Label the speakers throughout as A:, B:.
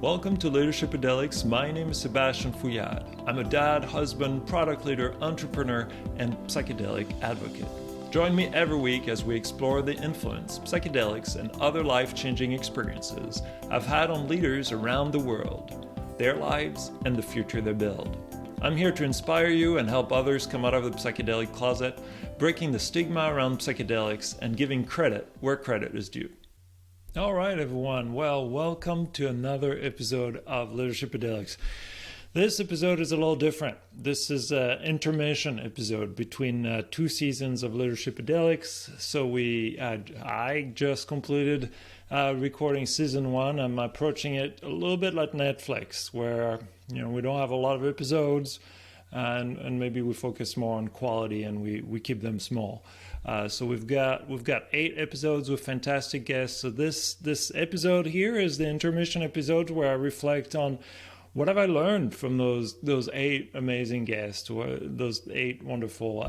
A: Welcome to Leadershipedelics. My name is Sebastian Fouillade. I'm a dad, husband, product leader, entrepreneur, and psychedelic advocate. Join me every week as we explore the influence psychedelics and other life-changing experiences I've had on leaders around the world, their lives, and the future they build. I'm here to inspire you and help others come out of the psychedelic closet, breaking the stigma around psychedelics and giving credit where credit is due. All right, everyone. Well, welcome to another episode of Leadershipedelics. This episode is a little different. This is an intermission episode between two seasons of Leadershipedelics. So I just completed recording season 1. I'm approaching it a little bit like Netflix, where we don't have a lot of episodes, and maybe we focus more on quality and we keep them small. So we've got 8 episodes with fantastic guests. So this episode here is the intermission episode where I reflect on what have I learned from those 8 amazing guests, those 8 wonderful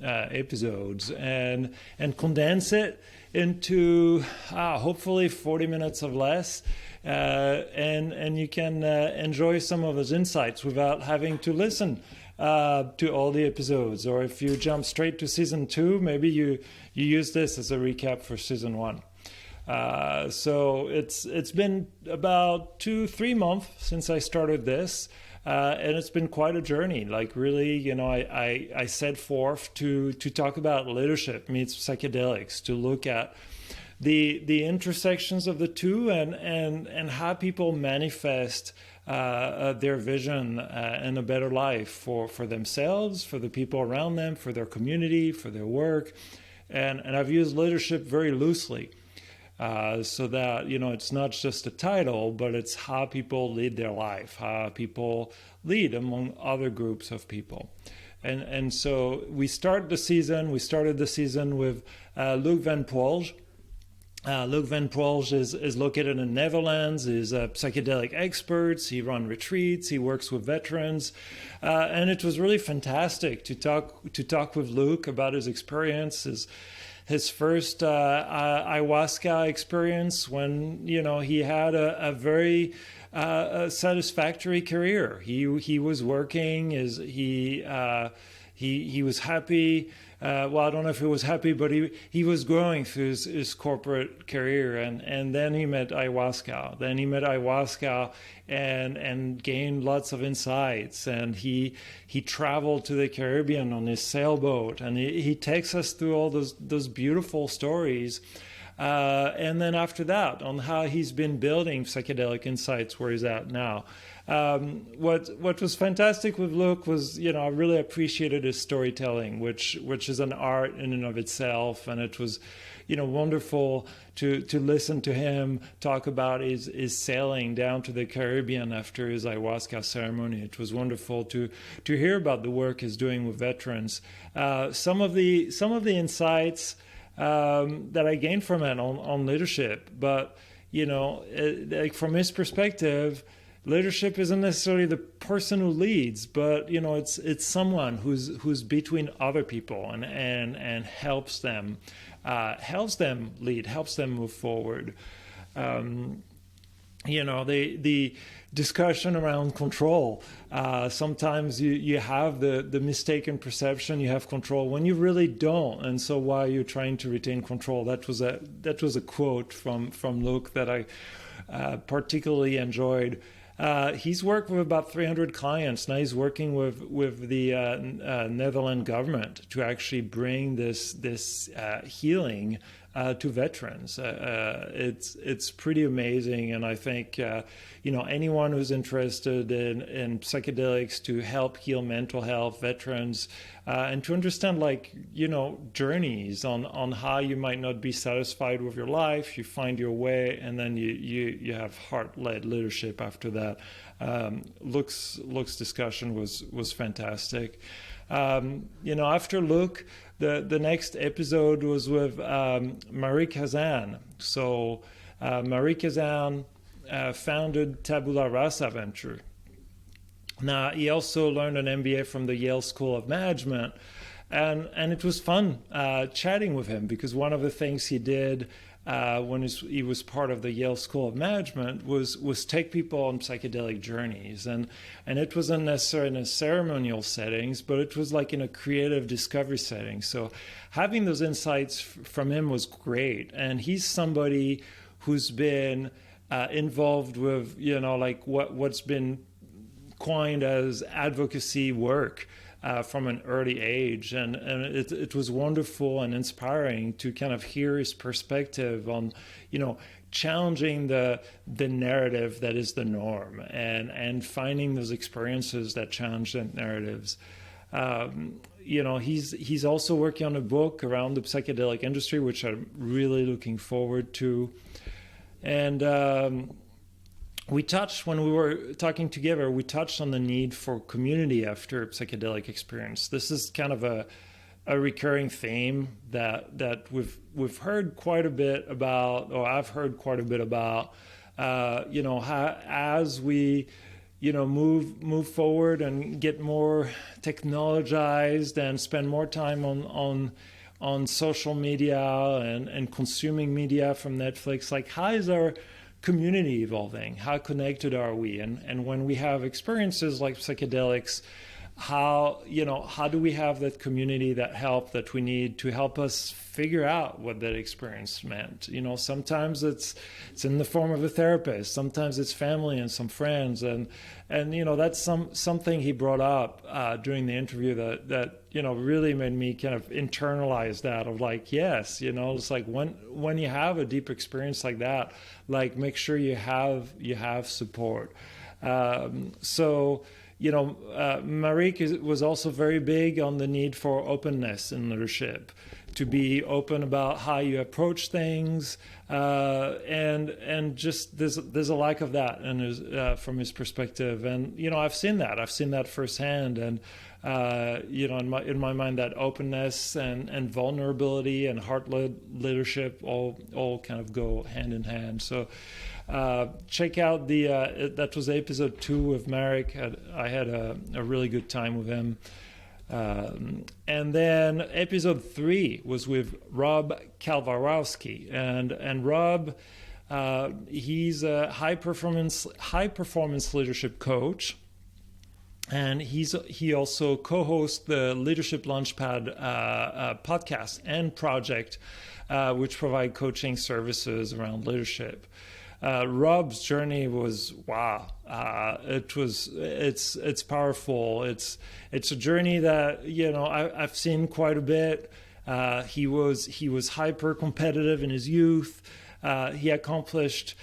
A: episodes, and condense it into hopefully 40 minutes of less, and you can enjoy some of those insights without having to listen to all the episodes. Or if you jump straight to season 2, maybe you use this as a recap for season 1. So it's been about 2-3 months since I started this, and it's been quite a journey. Like really, I set forth to talk about leadership meets psychedelics, to look at the intersections of the two and how people manifest their vision and a better life for themselves, for the people around them, for their community, for their work. And I've used leadership very loosely, so that, it's not just a title, but it's how people lead their life, how people lead among other groups of people. And so we started the season with Luc Van Poelje. Luc Van Poelje is located in the Netherlands. He's a psychedelic expert. He runs retreats. He works with veterans, and it was really fantastic to talk with Luc about his experience, his first ayahuasca experience, when he had a very satisfactory career. He was working. He was happy. Well, I don't know if he was happy, but he was growing through his corporate career, and then he met ayahuasca. And gained lots of insights, and he traveled to the Caribbean on his sailboat, and he takes us through all those beautiful stories. And then after that, on how he's been building psychedelic insights where he's at now. What was fantastic with Luc was, I really appreciated his storytelling, which is an art in and of itself, and it was, wonderful to listen to him talk about his sailing down to the Caribbean after his ayahuasca ceremony. It was wonderful to hear about the work he's doing with veterans. Some of the insights that I gained from it on leadership, but like from his perspective, leadership isn't necessarily the person who leads, but it's someone who's between other people and helps them lead, helps them move forward. The discussion around control. Sometimes you have the mistaken perception you have control when you really don't, and so why are you trying to retain control? That was a quote from Luc that I particularly enjoyed. He's worked with about 300 clients. Now he's working with the Netherlands government to actually bring this healing to veterans. It's pretty amazing, and I think anyone who's interested in psychedelics to help heal mental health, veterans, and to understand journeys on how you might not be satisfied with your life, you find your way, and then you have heart-led leadership after that. Luc's discussion was fantastic. After Luc, the next episode was with Marik Hazan. So Marik Hazan founded Tabula Rasa Venture. Now, he also learned an MBA from the Yale School of Management, and it was fun chatting with him, because one of the things he did when he was part of the Yale School of Management, was take people on psychedelic journeys, and it wasn't necessarily in a ceremonial settings, but it was like in a creative discovery setting. So having those insights from him was great, and he's somebody who's been involved with, like what's been coined as advocacy work from an early age, and it was wonderful and inspiring to kind of hear his perspective on, challenging the narrative that is the norm, and finding those experiences that challenge the narratives. He's also working on a book around the psychedelic industry, which I'm really looking forward to. And we touched, when we were talking together, we touched on the need for community after psychedelic experience. This is kind of a recurring theme that we've heard quite a bit about, or I've heard quite a bit about, how as we, move forward and get more technologized and spend more time on social media and consuming media from Netflix, like how is our community evolving? How connected are we? And when we have experiences like psychedelics, how do we have that community, that help that we need to help us figure out what that experience meant? Sometimes it's in the form of a therapist, sometimes it's family and some friends, and that's something he brought up during the interview that really made me kind of internalize that, of like, yes, it's like when you have a deep experience like that, like make sure you have support. Marik was also very big on the need for openness in leadership, to be open about how you approach things, and just there's a lack of that from his perspective. And I've seen that firsthand, and in my mind, that openness and vulnerability and heart-led leadership all kind of go hand in hand. So check out that was episode 2 with Marik. I had a really good time with him. And then episode 3 was with Rob Kalvarowsky, and Rob, he's a high performance leadership coach, and he also co-hosts the Leadership Launchpad podcast and project, which provide coaching services around leadership. Rob's journey was wow. It's powerful. It's a journey that I've seen quite a bit. He was hyper competitive in his youth. He accomplished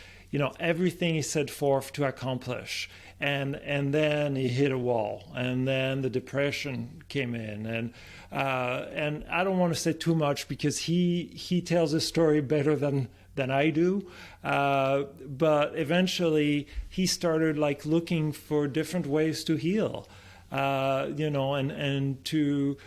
A: everything he set forth to accomplish, and then he hit a wall, and then the depression came in, and I don't want to say too much because he tells his story better than I do, but eventually he started like looking for different ways to heal, and to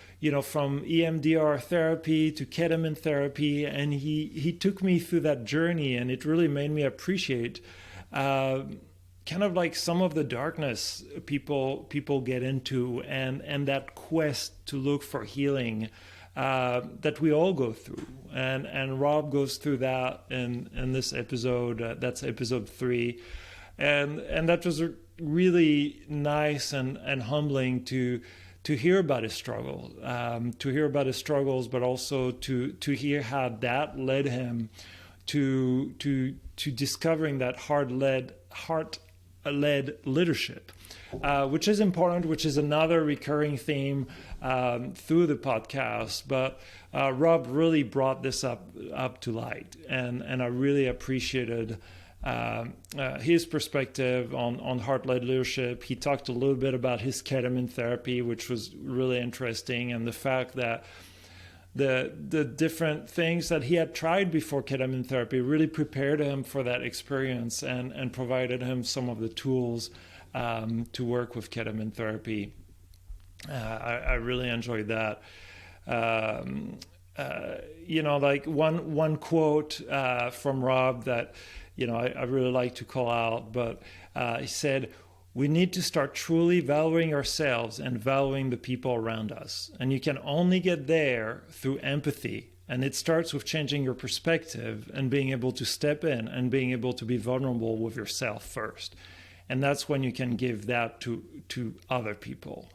A: from EMDR therapy to ketamine therapy, and he took me through that journey, and it really made me appreciate kind of like some of the darkness people get into, and that quest to look for healing that we all go through, and Rob goes through that in this episode. That's episode 3, and that was really nice and humbling to hear about his struggle, but also to hear how that led him to discovering that heart-led leadership, which is important, which is another recurring theme through the podcast. But Rob really brought this up to light, and I really appreciated his perspective on heart-led leadership. He talked a little bit about his ketamine therapy, which was really interesting, and the fact that the different things that he had tried before ketamine therapy really prepared him for that experience, and provided him some of the tools to work with ketamine therapy. I really enjoyed that. Like one quote from Rob that I really like to call out, but he said, "We need to start truly valuing ourselves and valuing the people around us. And you can only get there through empathy And it starts with changing your perspective and being able to step in and being able to be vulnerable with yourself first. And that's when you can give that to other people.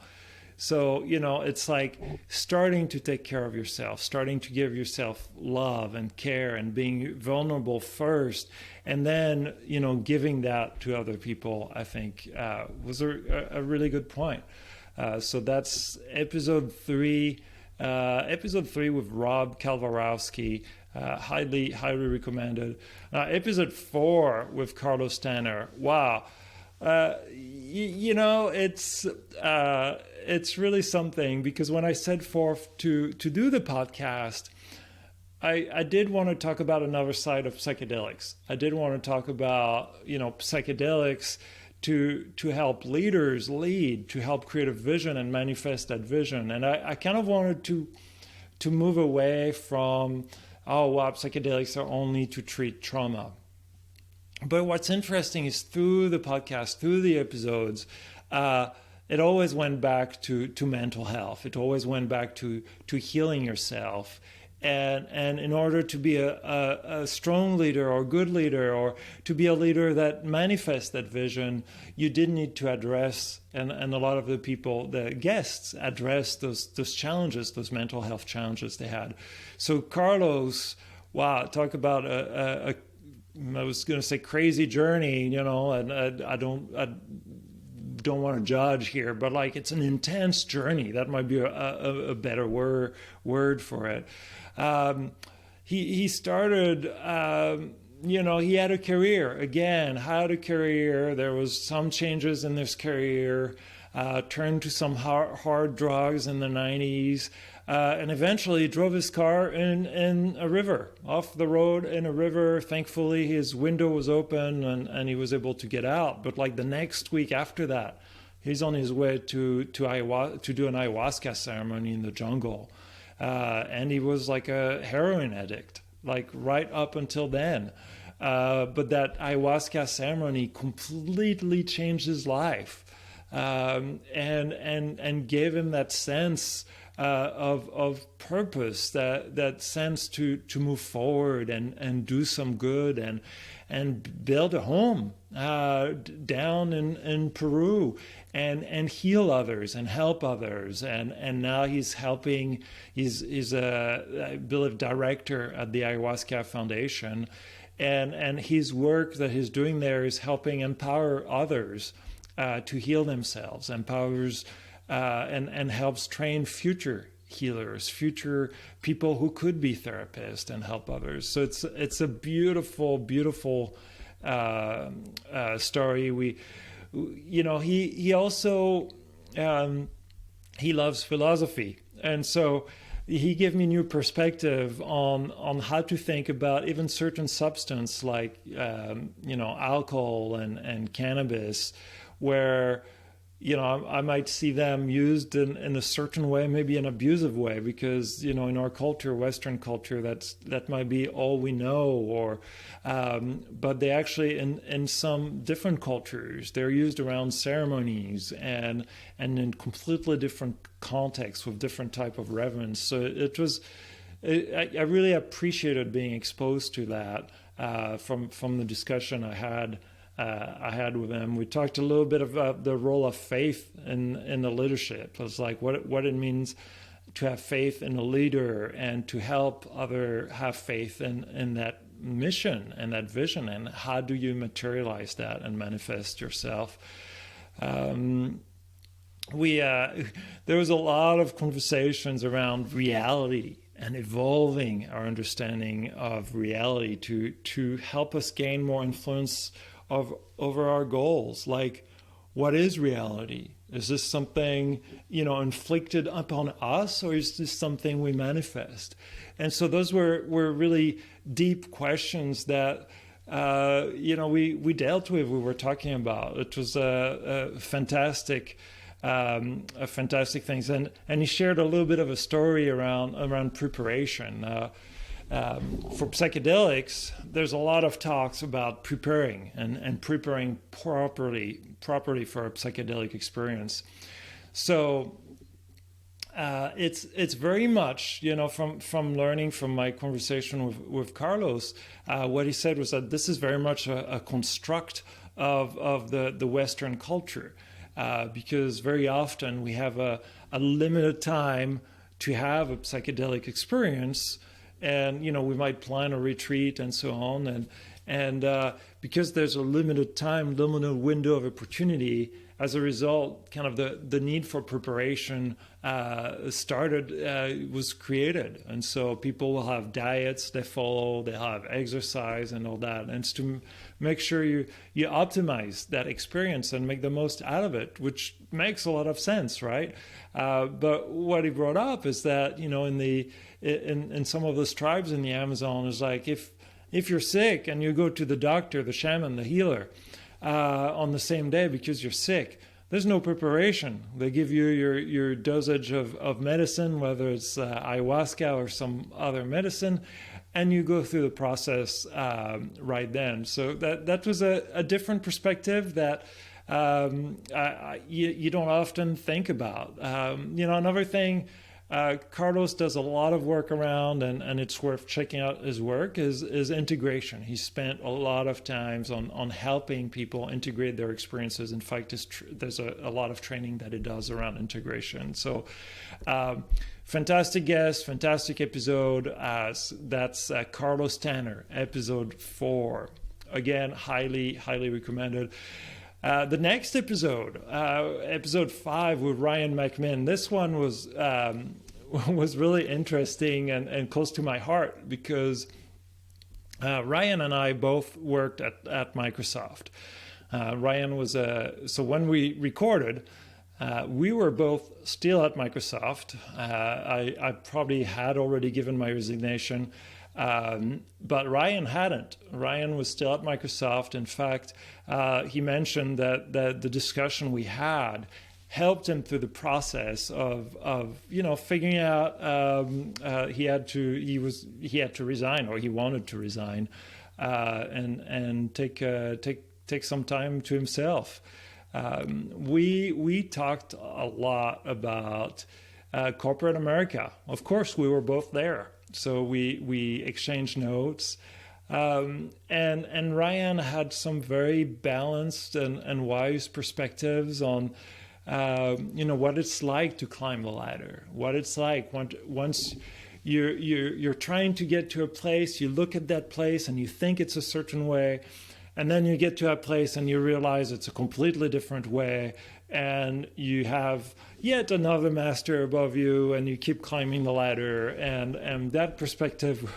A: So, it's like starting to take care of yourself, starting to give yourself love and care and being vulnerable first. And then, giving that to other people, I think, was a really good point. So that's episode 3. Episode 3 with Rob Kalvarowsky, highly recommended. Episode 4 with Carlos Tanner. Wow. It's really something, because when I set forth to do the podcast, I did want to talk about another side of psychedelics. I did want to talk about, psychedelics to help leaders lead, to help create a vision and manifest that vision. And I kind of wanted to move away from, psychedelics are only to treat trauma. But what's interesting is through the podcast, through the episodes, it always went back to mental health. It always went back to healing yourself. And in order to be a strong leader or good leader, or to be a leader that manifests that vision, you did need to address, and a lot of the guests addressed those challenges, those mental health challenges they had. So Carlos, wow, talk about I was going to say crazy journey, and I don't want to judge here, but like it's an intense journey. That might be a better word for it. He started, he had a career. Again, had a career. There was some changes in this career. Turned to some hard drugs in the 90s. And eventually drove his car in a river, off the road in a river. Thankfully, his window was open and he was able to get out. But like the next week after that, he's on his way to do an ayahuasca ceremony in the jungle. And he was like a heroin addict, like right up until then. But that ayahuasca ceremony completely changed his life, and gave him that sense of purpose, that sense to move forward and do some good and build a home down in Peru and heal others and help others. And now he's helping, he's I believe director at the Ayahuasca Foundation. And his work that he's doing there is helping empower others to heal themselves, empowers and helps train future healers, future people who could be therapists and help others. So it's a beautiful story. He also he loves philosophy, and so he gave me new perspective on how to think about even certain substance like alcohol and cannabis, where I might see them used in a certain way, maybe an abusive way, because in our culture, Western culture, that might be all we know, or but they actually in some different cultures they're used around ceremonies and in completely different contexts with different type of reverence. So I really appreciated being exposed to that from the discussion I had with him. We talked a little bit about the role of faith in the leadership. It was like what it means to have faith in a leader and to help others have faith in that mission and that vision, and how do you materialize that and manifest yourself. There was a lot of conversations around reality and evolving our understanding of reality to help us gain more influence over our goals. Like, what is reality? Is this something inflicted upon us, or is this something we manifest? And so those were really deep questions that we dealt with. We were talking about. It was a fantastic things, and he shared a little bit of a story around preparation. For psychedelics, there's a lot of talks about preparing and preparing properly for a psychedelic experience. So It's very much, from learning from my conversation with Carlos, what he said was that this is very much a construct of the Western culture, because very often we have a limited time to have a psychedelic experience, and we might plan a retreat and so on, and because there's a limited time, limited window of opportunity. As a result, kind of the need for preparation was created. And so people will have diets they follow, they'll have exercise and all that. And it's to make sure you optimize that experience and make the most out of it, which makes a lot of sense, right? But what he brought up is that, in some of those tribes in the Amazon, is like if you're sick and you go to the doctor, the shaman, the healer, on the same day because you're sick, there's no preparation. They give you your dosage of medicine, whether it's ayahuasca or some other medicine, and you go through the process right then. So that was a different perspective that you don't often think about. Another thing Carlos does a lot of work around, and it's worth checking out his work, is integration. He spent a lot of times on helping people integrate their experiences. In fact, there's a lot of training that he does around integration. So fantastic guest, fantastic episode. That's Carlos Tanner, episode 4. Again, highly, highly recommended. The next episode, episode 5 with Ryan McMinn. This one was really interesting and close to my heart because Ryan and I both worked at Microsoft. Ryan was so when we recorded, we were both still at Microsoft. I probably had already given my resignation. But Ryan hadn't. Ryan was still at Microsoft. In fact, he mentioned that the discussion we had helped him through the process of figuring out he had to resign, or he wanted to resign, and take some time to himself. We talked a lot about corporate America. Of course, we were both there. So we exchanged notes, and Ryan had some very balanced and wise perspectives on what it's like to climb the ladder, what it's like once you're trying to get to a place, you look at that place and you think it's a certain way, and then you get to a place and you realize it's a completely different way, and you have yet another master above you, and you keep climbing the ladder. And that perspective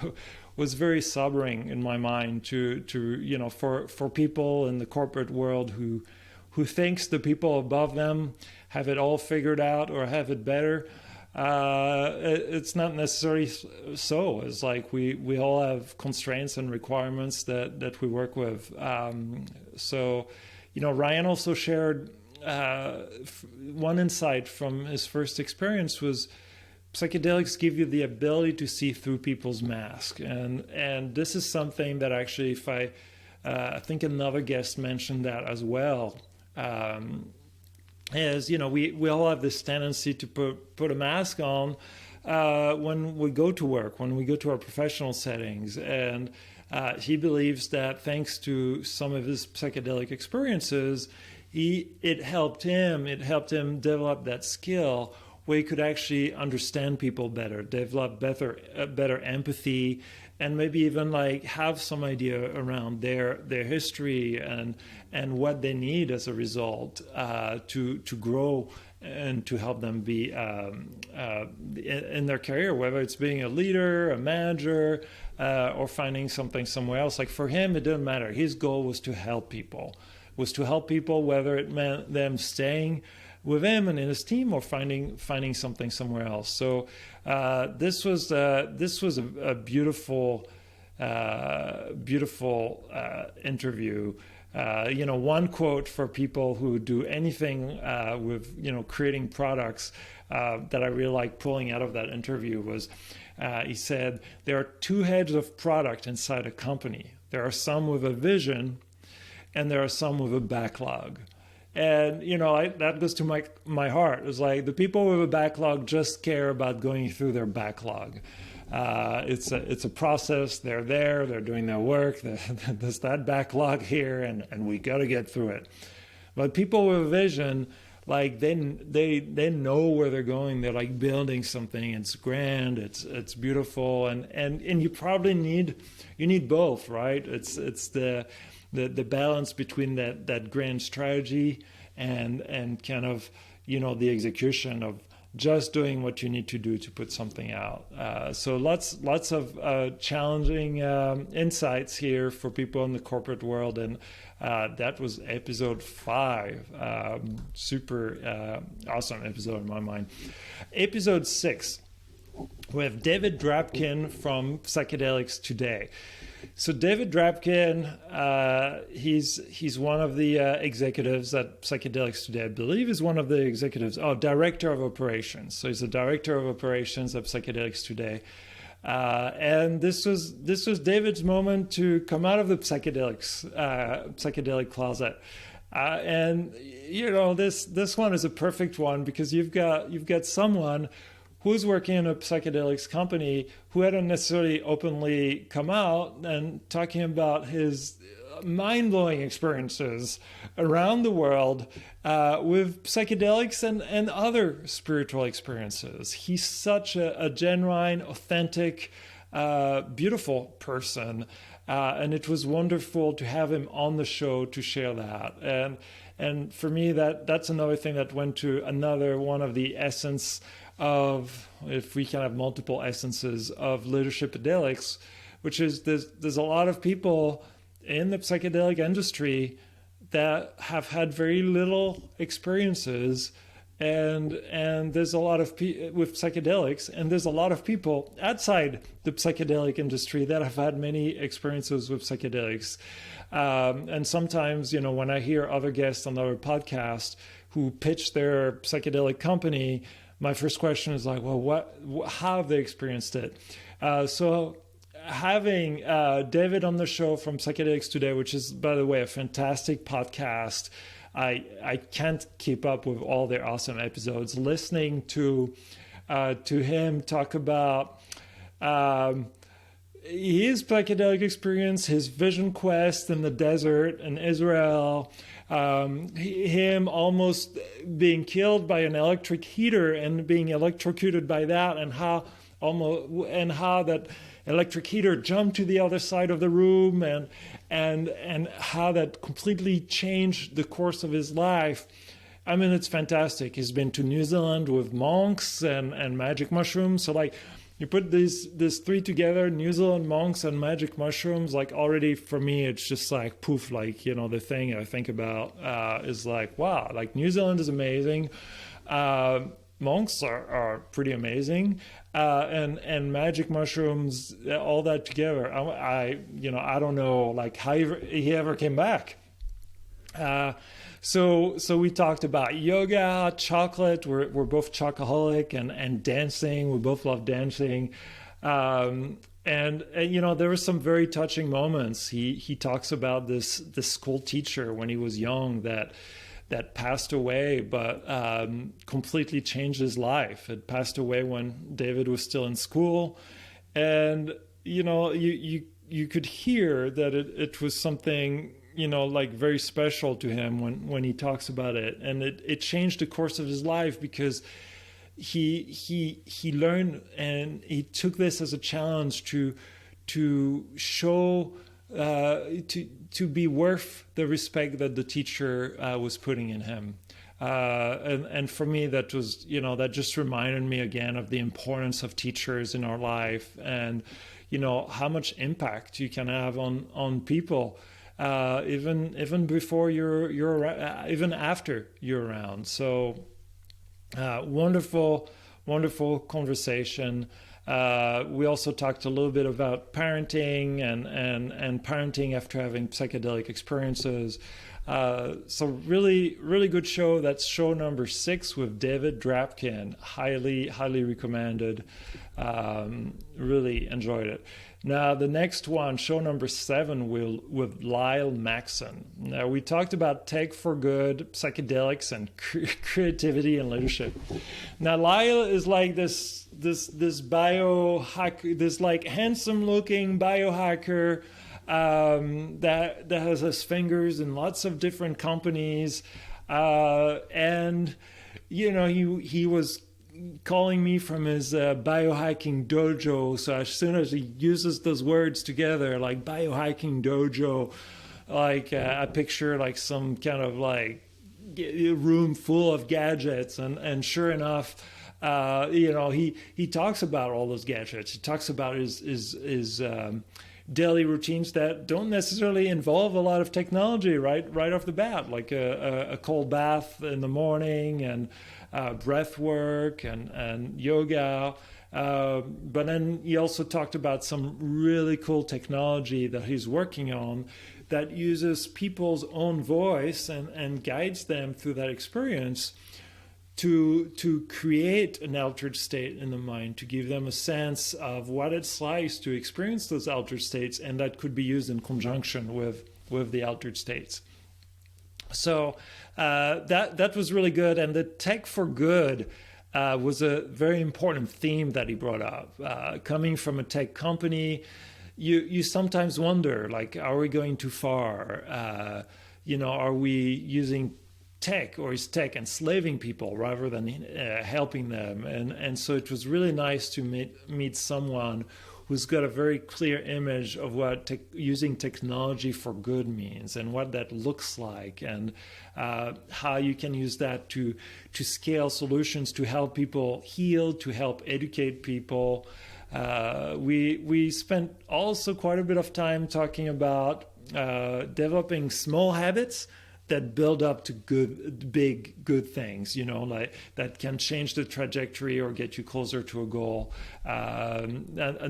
A: was very sobering in my mind for people in the corporate world who thinks the people above them have it all figured out or have it better. It's not necessarily so. It's like we all have constraints and requirements that we work with. So Ryan also shared one insight from his first experience was psychedelics give you the ability to see through people's masks, and this is something that actually, if I think another guest mentioned that as well. Is we all have this tendency to put a mask on when we go to work, when we go to our professional settings, and he believes that thanks to some of his psychedelic experiences, it helped him develop that skill where he could actually understand people better, develop better empathy, and maybe even have some idea around their history and what they need as a result to grow and to help them be in their career, whether it's being a leader, a manager, or finding something somewhere else. Like for him, it didn't matter. His goal was to help people, whether it meant them staying with him and in his team or finding something somewhere else. So this was a beautiful interview. One quote for people who do anything with creating products that I really like pulling out of that interview was he said, there are two heads of product inside a company. There are some with a vision and there are some with a backlog. And, that goes to my heart. It's like the people with a backlog just care about going through their backlog. It's a process. They're there. They're doing their work. There's that backlog here, and we got to get through it. But people with a vision, like they know where they're going. They're like building something. It's grand. It's beautiful. And you probably need both, right? It's the balance between that grand strategy and kind of the execution of just doing what you need to do to put something out. So lots of challenging insights here for people in the corporate world, and that was episode 5. Super awesome episode in my mind. Episode 6, we have David Drapkin from Psychedelics Today. So David Drapkin, he's one of the executives at Psychedelics Today. I believe he's one of the executives. Director of operations. So he's the director of operations of Psychedelics Today. And this was David's moment to come out of the psychedelic closet. And this one is a perfect one because you've got someone who's working in a psychedelics company who hadn't necessarily openly come out and talking about his mind-blowing experiences around the world with psychedelics and other spiritual experiences. He's such a genuine, authentic, beautiful person. And it was wonderful to have him on the show to share that. And for me, that's another thing that went to another one of the essence of, if we can have multiple essences of Leadershipedelics, which is there's a lot of people in the psychedelic industry that have had very little experiences, and there's a lot of with psychedelics, and there's a lot of people outside the psychedelic industry that have had many experiences with psychedelics. And sometimes, when I hear other guests on other podcasts who pitch their psychedelic company, my first question is like, well, how have they experienced it? So having David on the show from Psychedelics Today, which is, by the way, a fantastic podcast. I can't keep up with all their awesome episodes. Listening to him talk about his psychedelic experience, his vision quest in the desert in Israel, him almost being killed by an electric heater and being electrocuted by that, and how that electric heater jumped to the other side of the room, and how that completely changed the course of his life. I mean, it's fantastic. He's been to New Zealand with monks and magic mushrooms. So like, you put these three together, New Zealand monks and magic mushrooms, like already for me, it's just like poof, like, the thing I think about is like, wow, like New Zealand is amazing. Monks are pretty amazing. And magic mushrooms, all that together. I don't know like how he ever came back. So we talked about yoga, chocolate. We're both chocoholic, and dancing. We both love dancing. And there were some very touching moments. He talks about this school teacher when he was young that passed away, but completely changed his life. It passed away when David was still in school, and you could hear that it was something like very special to him when he talks about it, and it changed the course of his life because he learned, and he took this as a challenge to show to be worth the respect that the teacher was putting in him. And for me, that was, that just reminded me again of the importance of teachers in our life, and, how much impact you can have on people, even before you're around, even after you're around. So, wonderful conversation. We also talked a little bit about parenting and parenting after having psychedelic experiences. So really, really good show. That's show number 6 with David Drapkin. Highly recommended. Really enjoyed it. Now, the next one, show number 7, with Lyle Maxson. Now, we talked about tech for good, psychedelics, and creativity and leadership. Now, Lyle is like this biohacker, this like handsome-looking biohacker that has his fingers in lots of different companies, and he was calling me from his biohacking dojo. So as soon as he uses those words together, like biohacking dojo, like I picture like some kind of like room full of gadgets, and sure enough, he talks about all those gadgets. He talks about his daily routines that don't necessarily involve a lot of technology right off the bat, like a cold bath in the morning, and breath work and yoga. But then he also talked about some really cool technology that he's working on that uses people's own voice and guides them through that experience to create an altered state in the mind, to give them a sense of what it's like to experience those altered states, and that could be used in conjunction with the altered states. So that was really good, and the tech for good was a very important theme that he brought up. Coming from a tech company, you sometimes wonder, like, are we going too far? Are we using tech, or is tech enslaving people rather than helping them? And so it was really nice to meet someone who's got a very clear image of what using technology for good means, and what that looks like, and how you can use that to scale solutions to help people heal, to help educate people. We spent also quite a bit of time talking about developing small habits that build up to big good things, like that can change the trajectory or get you closer to a goal. That's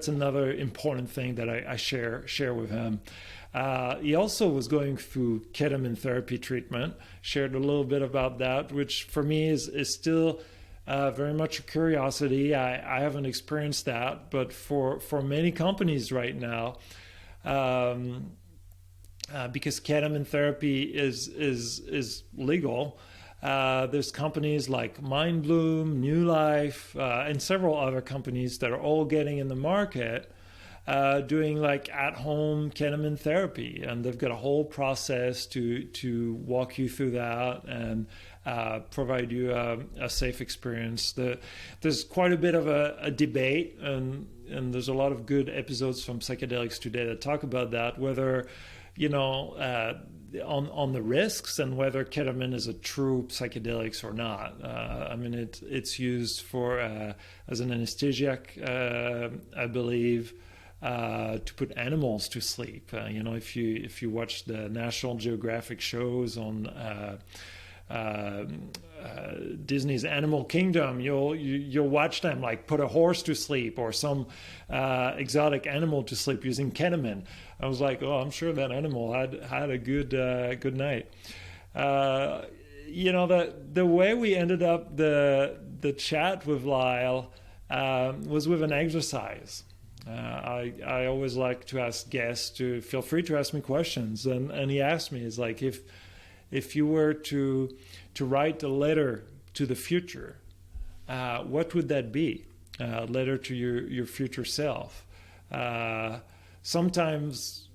A: another important thing that I share with him. He also was going through ketamine therapy treatment, shared a little bit about that, which for me is still very much a curiosity. I haven't experienced that, but for many companies right now, because ketamine therapy is legal, there's companies like Mind Bloom, New Life, and several other companies that are all getting in the market doing like at-home ketamine therapy, and they've got a whole process to walk you through that and provide you a safe experience. There's quite a bit of a debate, and there's a lot of good episodes from Psychedelics today that talk about that, whether on the risks and whether ketamine is a true psychedelics or not. It's used for as an anesthesiac, I believe, to put animals to sleep. If you watch the National Geographic shows on Disney's Animal Kingdom, you'll watch them like put a horse to sleep or some exotic animal to sleep using ketamine. I was like, oh, I'm sure that animal had a good night. The way we ended up the chat with Lyle was with an exercise. I always like to ask guests to feel free to ask me questions, and he asked me, is like, if you were to write a letter to the future, what would that be? A letter to your future self. Sometimes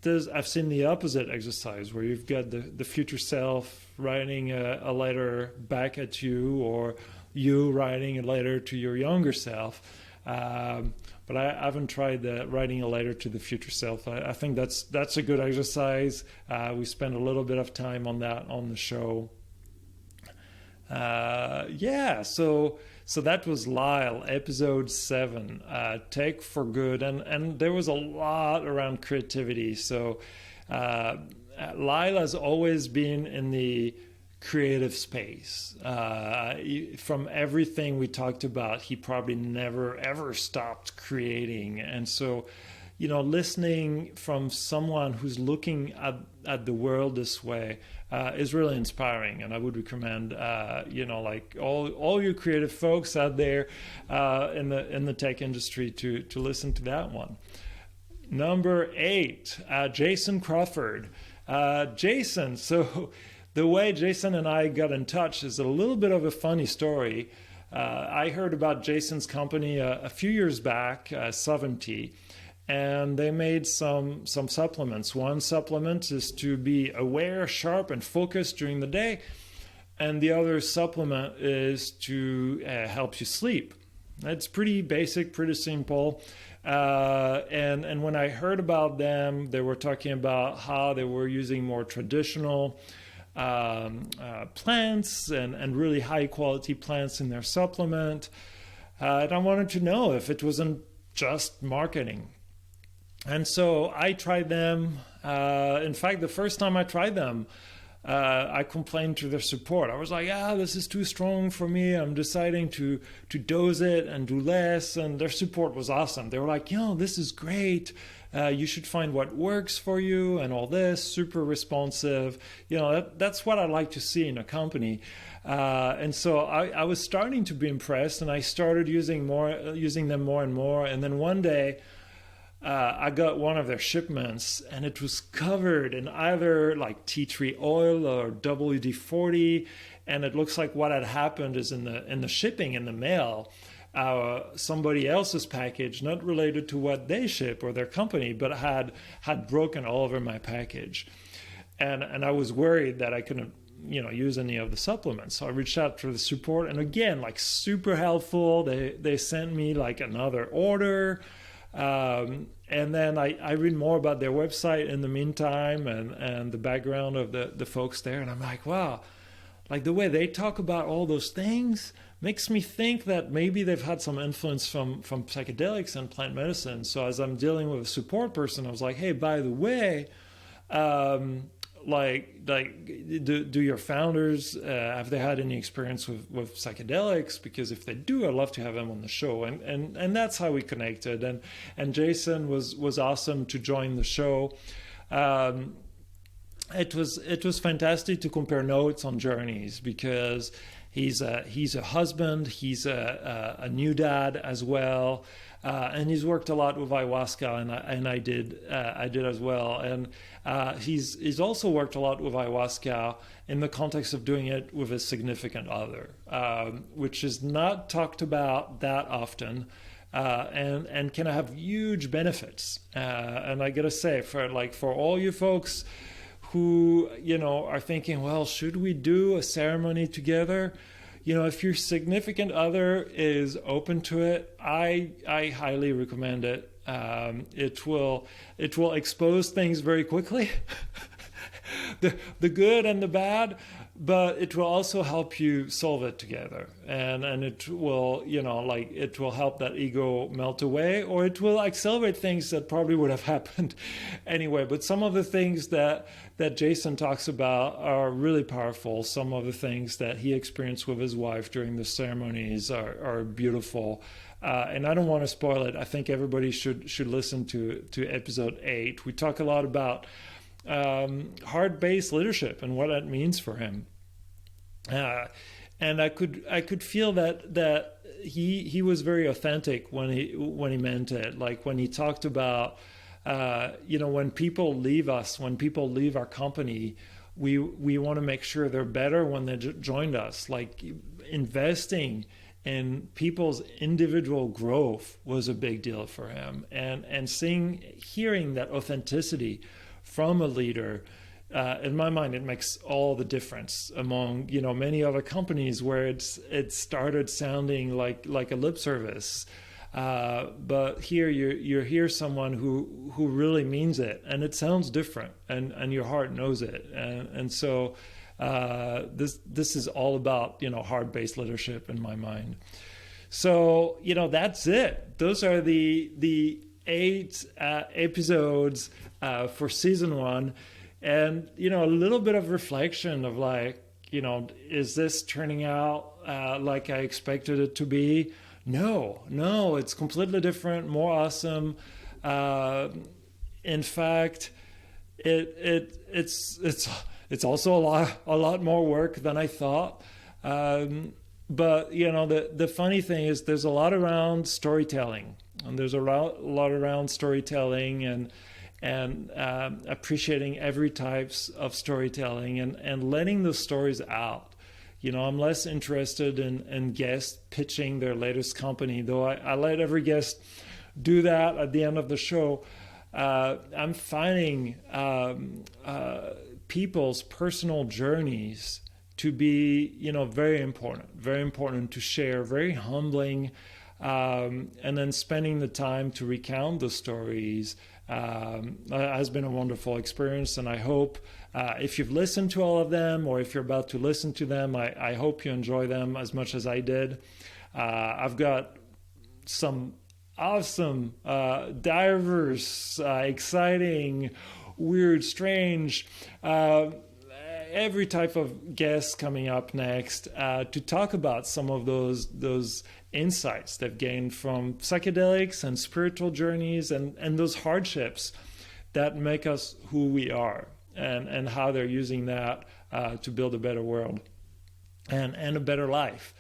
A: I've seen the opposite exercise where you've got the future self writing a letter back at you, or you writing a letter to your younger self. But I haven't tried writing a letter to the future self. I think that's a good exercise. We spent a little bit of time on that on the show. So that was Lyle, episode 7, Tech for Good, and there was a lot around creativity. So Lyle has always been in the creative space. From everything we talked about, he probably never ever stopped creating, and so listening from someone who's looking at the world this way is really inspiring, and I would recommend like all you creative folks out there in the tech industry to listen to that one. Number 8, Jason Crawford. Jason, so the way Jason and I got in touch is a little bit of a funny story. I heard about Jason's company a few years back, S1E9, and they made some supplements. One supplement is to be aware, sharp, and focused during the day, and the other supplement is to help you sleep. It's pretty basic, pretty simple. And when I heard about them, they were talking about how they were using more traditional plants and really high quality plants in their supplement. And I wanted to know if it wasn't just marketing. And so I tried them. In fact, the first time I tried them, I complained to their support. I was like, this is too strong for me. I'm deciding to dose it and do less. And their support was awesome. They were like, this is great. You should find what works for you and all this, super responsive. That's what I like to see in a company. And so I was starting to be impressed, and I started using them more and more. And then one day, I got one of their shipments, and it was covered in either like tea tree oil or WD-40, and it looks like what had happened is in the shipping, in the mail, somebody else's package, not related to what they ship or their company, but had broken all over my package, and I was worried that I couldn't use any of the supplements. So I reached out to the support, and again, like super helpful. They sent me like another order. And then I read more about their website in the meantime and the background of the folks there. And I'm like, wow, like the way they talk about all those things makes me think that maybe they've had some influence from psychedelics and plant medicine. So as I'm dealing with a support person, I was like, hey, by the way, do your founders have they had any experience with psychedelics? Because if they do, I'd love to have them on the show. And that's how we connected. And Jason was awesome to join the show. It was fantastic to compare notes on journeys, because he's a husband, he's a new dad as well. And he's worked a lot with ayahuasca, and I did as well. And he's also worked a lot with ayahuasca in the context of doing it with a significant other, which is not talked about that often, and can have huge benefits. And I gotta say, for all you folks who are thinking, well, should we do a ceremony together? If your significant other is open to it, I highly recommend it. It will expose things very quickly, the good and the bad, but it will also help you solve it together, and it will it will help that ego melt away, or it will accelerate things that probably would have happened anyway. But some of the things that Jason talks about are really powerful. Some of the things that he experienced with his wife during the ceremonies are beautiful. And I don't want to spoil it. I think everybody should listen to episode 8. We talk a lot about hard-based leadership and what that means for him. And I could feel that he was very authentic when he meant it. Like when he talked about when people leave us, when people leave our company, we want to make sure they're better when they joined us. Like investing in people's individual growth was a big deal for him, and hearing that authenticity from a leader, in my mind, it makes all the difference among many other companies where it started sounding like a lip service. But here you hear someone who really means it, and it sounds different, and your heart knows it, and so this is all about hard-based leadership in my mind. So that's it. Those are the 8 episodes for season 1, and a little bit of reflection of is this turning out like I expected it to be? No, it's completely different, more awesome. In fact, it's also a lot more work than I thought. But the funny thing is, there's a lot around storytelling, and there's a lot around storytelling and appreciating every types of storytelling and letting those stories out. I'm less interested in guests pitching their latest company, though I let every guest do that at the end of the show. I'm finding people's personal journeys to be, very important to share, very humbling, and then spending the time to recount the stories has been a wonderful experience. And I hope if you've listened to all of them, or if you're about to listen to them, I hope you enjoy them as much as I did. I've got some awesome, diverse, exciting, weird, strange, every type of guest coming up next to talk about some of those insights they've gained from psychedelics and spiritual journeys and those hardships that make us who we are, and how they're using that to build a better world and a better life.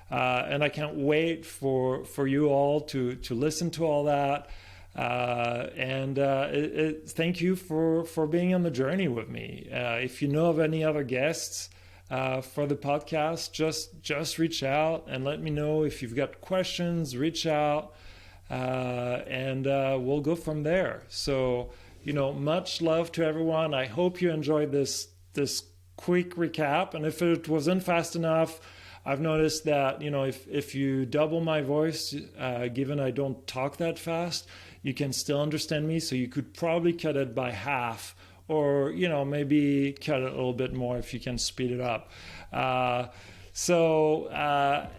A: And I can't wait for you all to listen to all that. Thank you for being on the journey with me. If you know of any other guests for the podcast, just reach out and let me know. If you've got questions, reach out, and we'll go from there. So, much love to everyone. I hope you enjoyed this quick recap. And if it wasn't fast enough, I've noticed that, if you double my voice, given I don't talk that fast, you can still understand me. So you could probably cut it by half, or, maybe cut it a little bit more if you can speed it up. So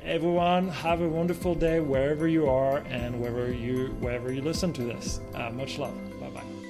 A: everyone, have a wonderful day wherever you are and wherever you listen to this. Much love. Bye-bye.